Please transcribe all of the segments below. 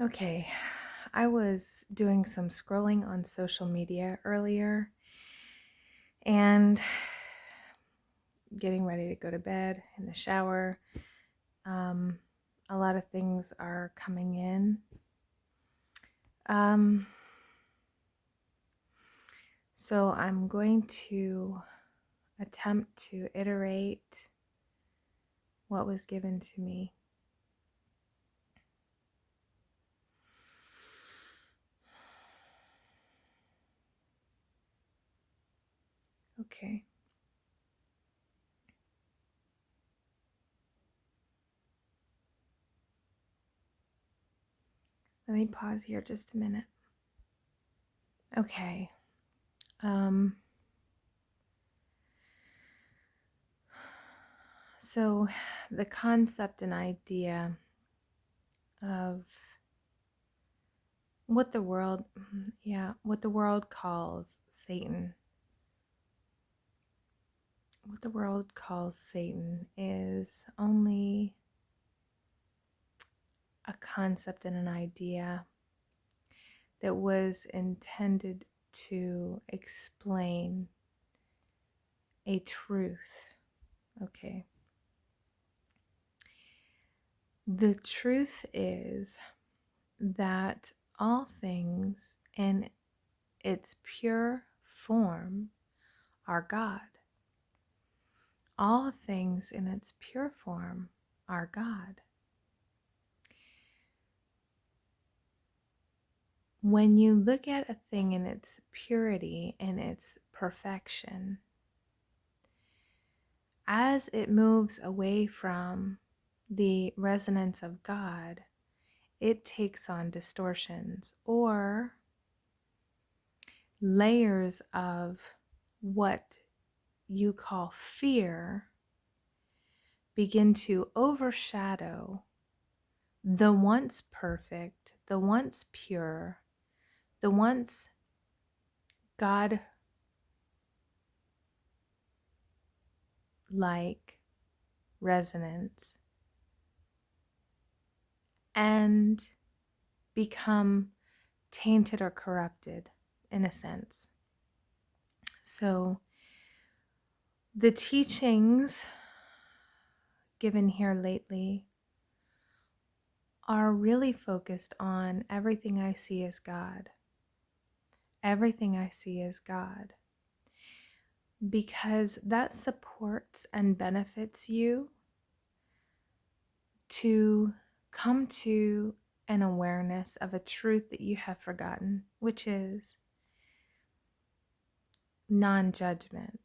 Okay, I was doing some scrolling on social media earlier and getting ready to go to bed in the shower. Um, a lot of things are coming in. Um, so I'm going to attempt to iterate what was given to me. Okay. Let me pause here just a minute. Okay. Um, so the concept and idea of what the world, what the world calls Satan. What the world calls Satan is only a concept and an idea that was intended to explain a truth. Okay. The truth is that all things in its pure form are God. All things in its pure form are God. When you look at a thing in its purity and its perfection, as it moves away from the resonance of God, it takes on distortions or layers of what you call fear begin to overshadow the once perfect, the once pure, the once God like resonance, and become tainted or corrupted in a sense. So the teachings given here lately are really focused on everything I see as God. Everything I see as God. Because that supports and benefits you to come to an awareness of a truth that you have forgotten, which is non-judgment,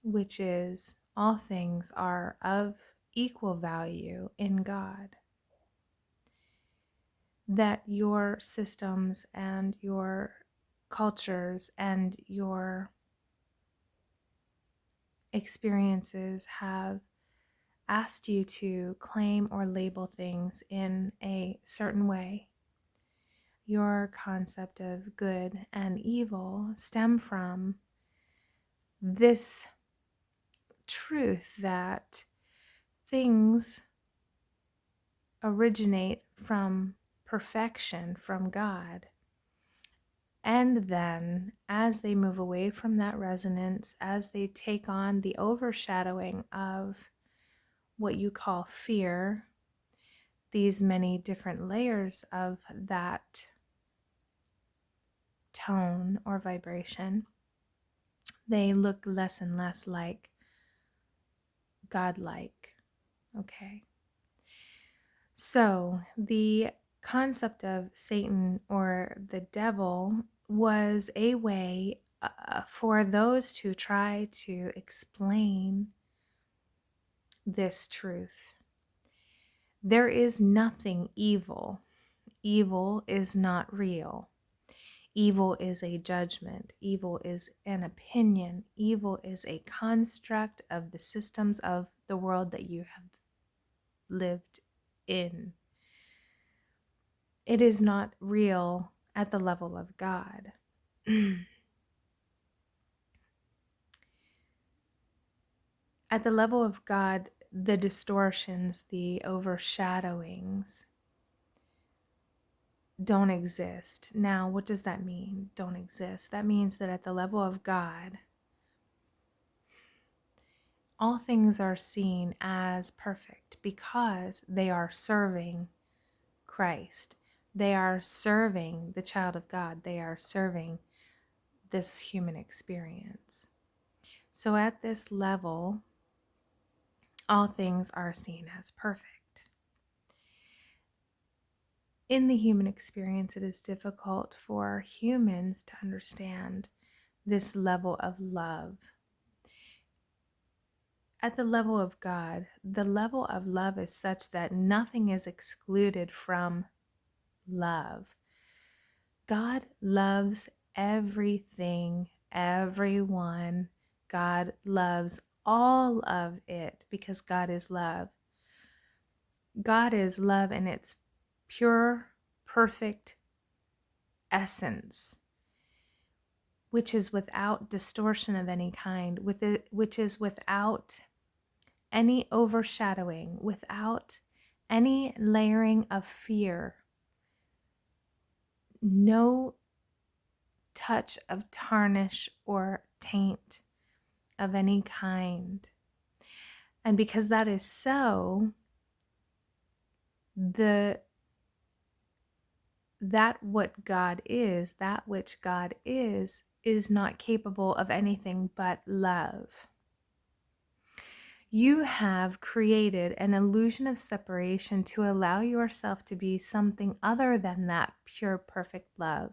which is all things are of equal value in God. That your systems and your cultures and your experiences have asked you to claim or label things in a certain way. Your concept of good and evil stem from this truth that things originate from perfection, from God. And then, as they move away from that resonance, as they take on the overshadowing of what you call fear, these many different layers of that tone or vibration, they look less and less like godlike. Okay. So the concept of Satan or the devil was a way for those to try to explain this truth. There is nothing evil. Evil is not real. Evil is a judgment. Evil is an opinion. Evil is a construct of the systems of the world that you have lived in. It is not real at the level of God. At the level of God, the distortions, the overshadowings don't exist. Now, what does that mean? Don't exist. That means that at the level of God, all things are seen as perfect because they are serving Christ. They are serving the child of God. They are serving this human experience. So at this level, all things are seen as perfect. In the human experience, it is difficult for humans to understand this level of love. At the level of God, the level of love is such that nothing is excluded from love. God loves everything, everyone. God loves all of it because God is love. God is love in its pure, perfect essence, which is without distortion of any kind, which is without any overshadowing, without any layering of fear, no touch of tarnish or taint of any kind. And because that is so, that which God is not capable of anything but love. You have created an illusion of separation to allow yourself to be something other than that pure, perfect love.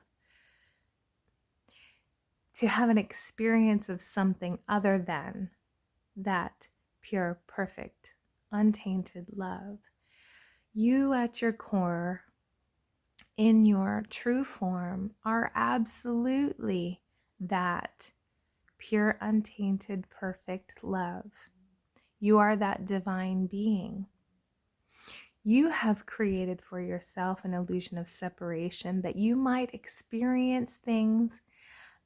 To have an experience of something other than that pure, perfect, untainted love. You at your core, in your true form, are absolutely that pure, untainted, perfect love. You are that divine being. You have created for yourself an illusion of separation that you might experience things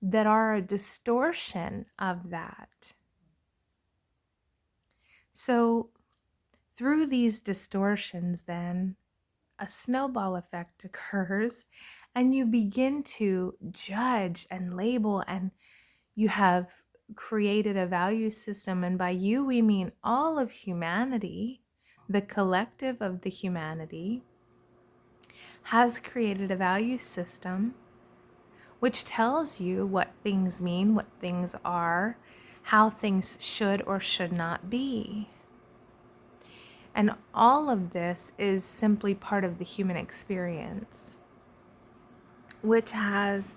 that are a distortion of that. So, through these distortions, then, a snowball effect occurs, and you begin to judge and label, and you have created a value system. And by you, we mean all of humanity, the collective of the humanity, has created a value system which tells you what things mean, what things are, how things should or should not be. And all of this is simply part of the human experience, which has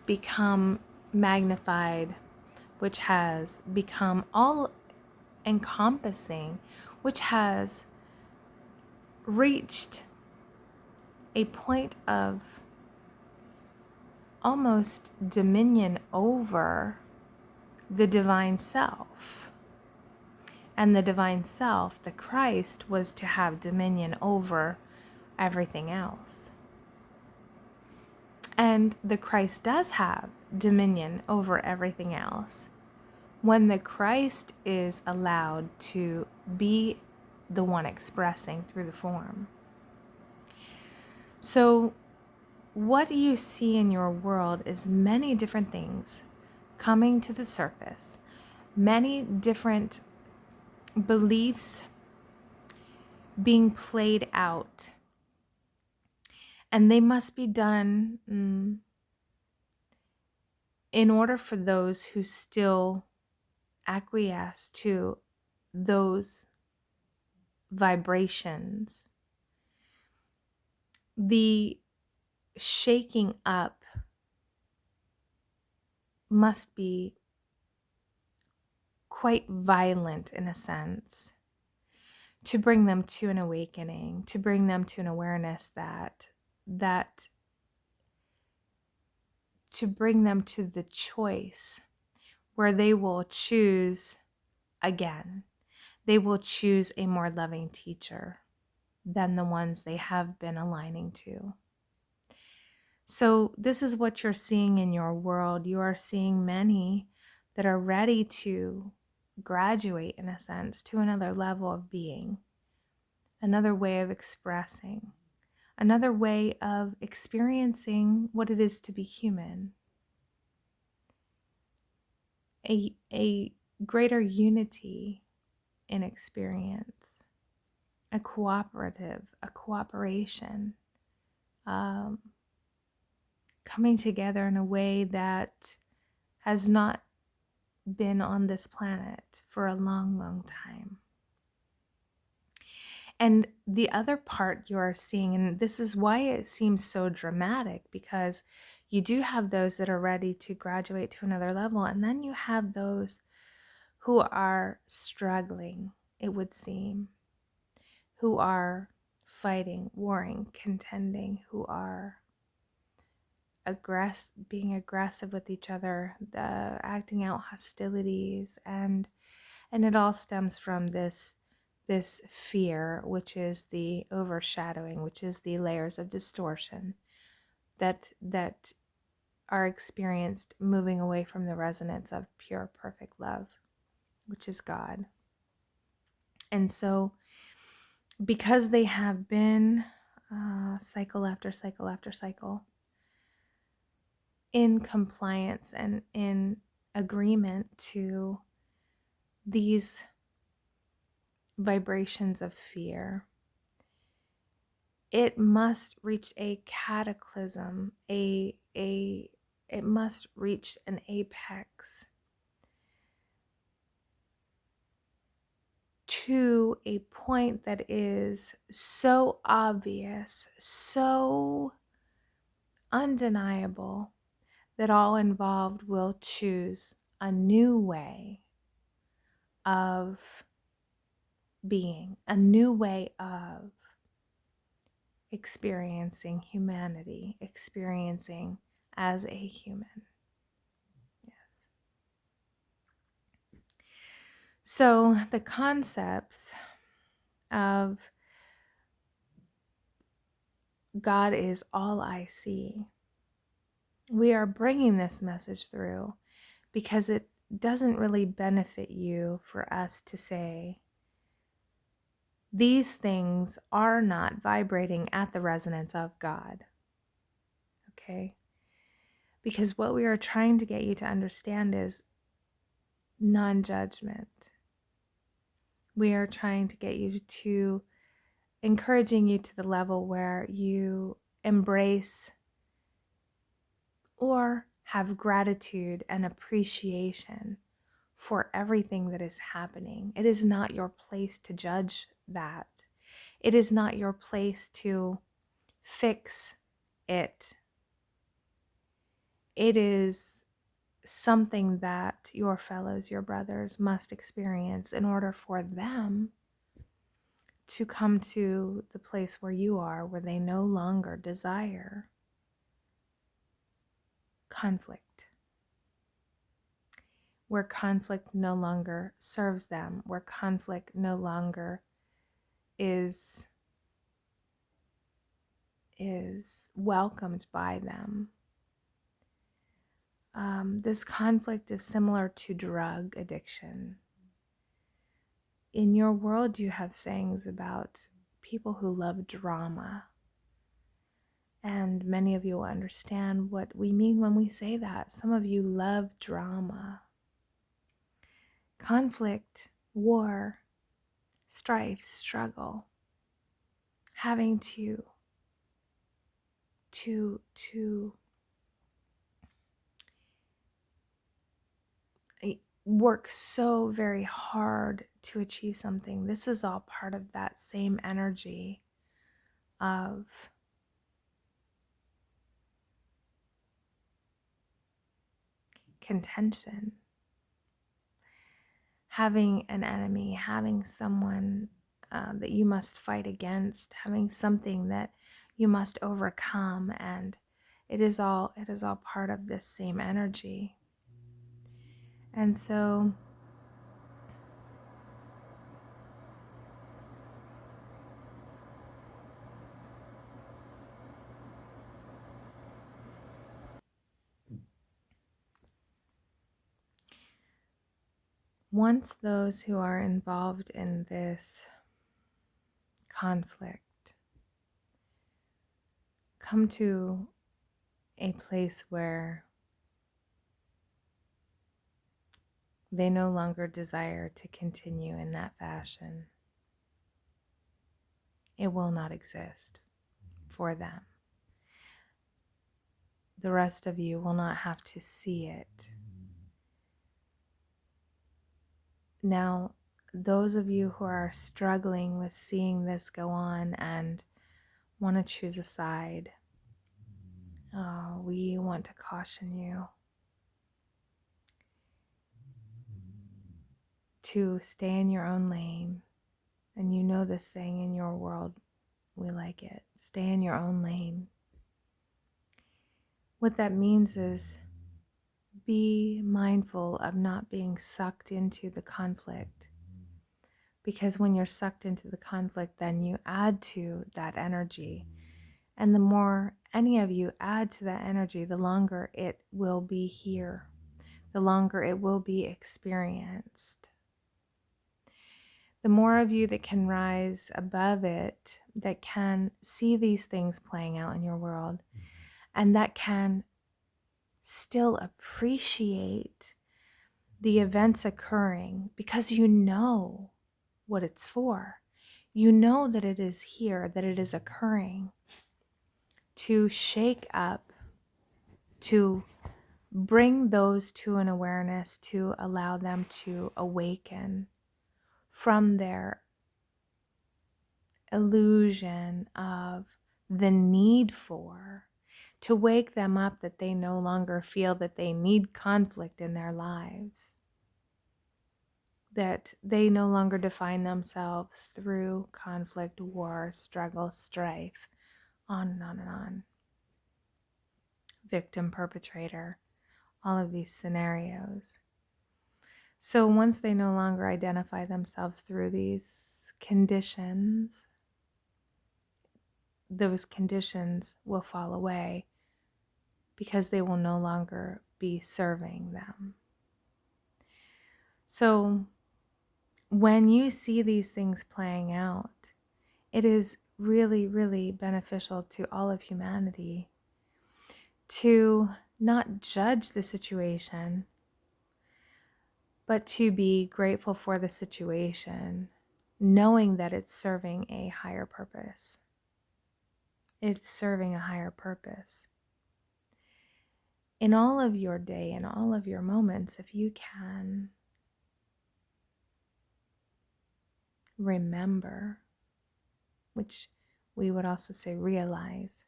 become magnified, which has become all encompassing, which has reached a point of almost dominion over the divine self. And the divine self, the Christ, was to have dominion over everything else. And the Christ does have dominion over everything else when the Christ is allowed to be the one expressing through the form. So what you see in your world is many different things coming to the surface, many different beliefs being played out. And they must be done in order for those who still acquiesce to those vibrations. The shaking up must be quite violent in a sense to bring them to an awakening, to bring them to an awareness that to bring them to the choice where they will choose again. They will choose a more loving teacher than the ones they have been aligning to. So this is what you're seeing in your world. You are seeing many that are ready to graduate, in a sense, to another level of being, another way of expressing, another way of experiencing what it is to be human, a greater unity in experience, a cooperation, um, coming together in a way that has not been on this planet for a long, long time. And the other part you are seeing, and this is why it seems so dramatic, because you do have those that are ready to graduate to another level, and then you have those who are struggling, it would seem, who are fighting, warring, contending, who are being aggressive with each other, acting out hostilities, and it all stems from this fear, which is the overshadowing, which is the layers of distortion that are experienced moving away from the resonance of pure, perfect love, which is God. And so, because they have been cycle after cycle after cycle in compliance and in agreement to these vibrations of fear, it must reach a cataclysm, it must reach an apex to a point that is so obvious, so undeniable, that all involved will choose a new way of being, a new way of experiencing humanity, experiencing as a human. Yes. So the concepts of God is all I see, we are bringing this message through because it doesn't really benefit you for us to say these things are not vibrating at the resonance of God. Okay? Because what we are trying to get you to understand is non-judgment. We are trying to get you to, encouraging you to the level where you embrace or have gratitude and appreciation for everything that is happening. It is not your place to judge that. It is not your place to fix it. It is something that your fellows, your brothers, must experience in order for them to come to the place where you are, where they no longer desire conflict, where conflict no longer serves them, where conflict no longer is welcomed by them. This conflict is similar to drug addiction. In your world, you have sayings about people who love drama. And many of you will understand what we mean when we say that. Some of you love drama. Conflict, war, strife, struggle, having to work so very hard to achieve something. This is all part of that same energy of contention. Having an enemy, having someone that you must fight against, having something that you must overcome, and it is all part of this same energy. And so once those who are involved in this conflict come to a place where they no longer desire to continue in that fashion. It will not exist for them. The rest of you will not have to see it. Now, those of you who are struggling with seeing this go on and want to choose a side, we want to caution you to stay in your own lane. And you know this saying, in your world, we like it. Stay in your own lane. What that means is be mindful of not being sucked into the conflict. Because when you're sucked into the conflict, then you add to that energy. And the more any of you add to that energy, the longer it will be here, the longer it will be experienced. The more of you that can rise above it, that can see these things playing out in your world, and that can still appreciate the events occurring because you know what it's for. You know that it is here, that it is occurring to shake up, to bring those to an awareness, to allow them to awaken from their illusion of the need for, to wake them up that they no longer feel that they need conflict in their lives, that they no longer define themselves through conflict, war, struggle, strife, on and on and on. Victim, perpetrator, all of these scenarios. So once they no longer identify themselves through these conditions, those conditions will fall away because they will no longer be serving them. So when you see these things playing out, it is really, really beneficial to all of humanity to not judge the situation, but to be grateful for the situation, knowing that it's serving a higher purpose. It's serving a higher purpose. In all of your day, in all of your moments, if you can remember, which we would also say realize,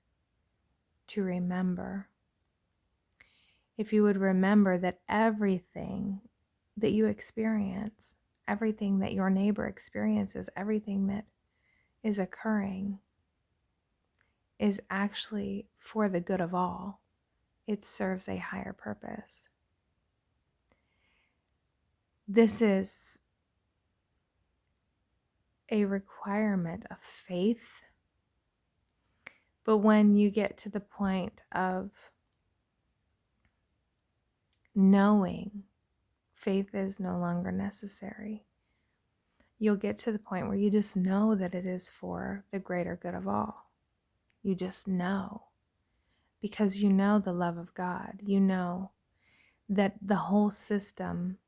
to remember. If you would remember that everything that you experience, everything that your neighbor experiences, everything that is occurring is actually for the good of all. It serves a higher purpose. This is a requirement of faith. But when you get to the point of knowing faith is no longer necessary, you'll get to the point where you just know that it is for the greater good of all. You just know, because you know the love of God. You know that the whole system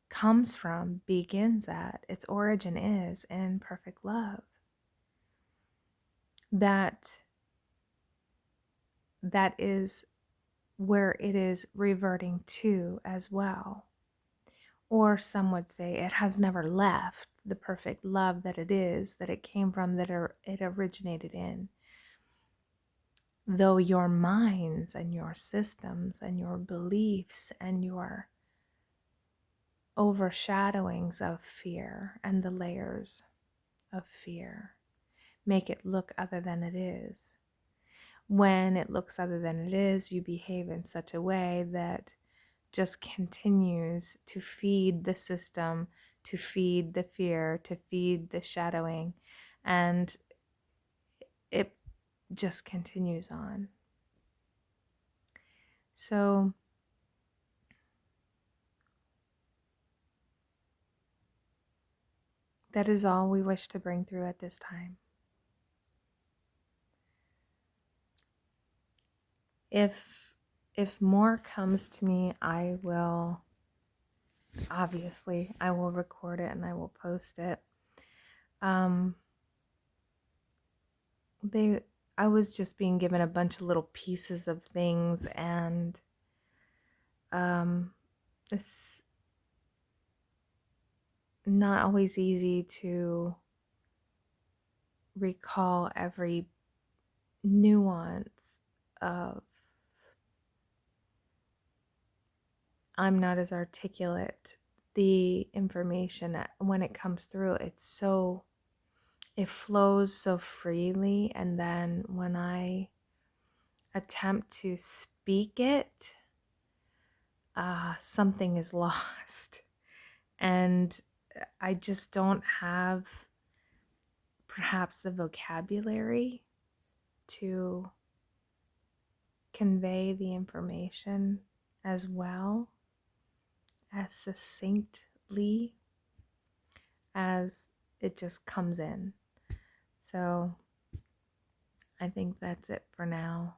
comes from, begins at, its origin is in perfect love. That is where it is reverting to as well. Or some would say it has never left the perfect love that it is, that it came from, that it originated in. Though your minds and your systems and your beliefs and your overshadowings of fear and the layers of fear make it look other than it is. When it looks other than it is, you behave in such a way that just continues to feed the system, to feed the fear, to feed the shadowing, and it just continues on. So that is all we wish to bring through at this time. If more comes to me, I will record it and I will post it. Um, I was just being given a bunch of little pieces of things, and it's not always easy to recall every nuance of. I'm not as articulate. The information when it comes through, it flows so freely, and then when I attempt to speak it, something is lost, and I just don't have perhaps the vocabulary to convey the information as well, as succinctly as it just comes in. So I think that's it for now.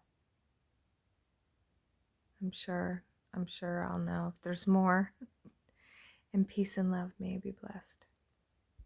I'm sure I'll know if there's more. And peace and love, may you be blessed.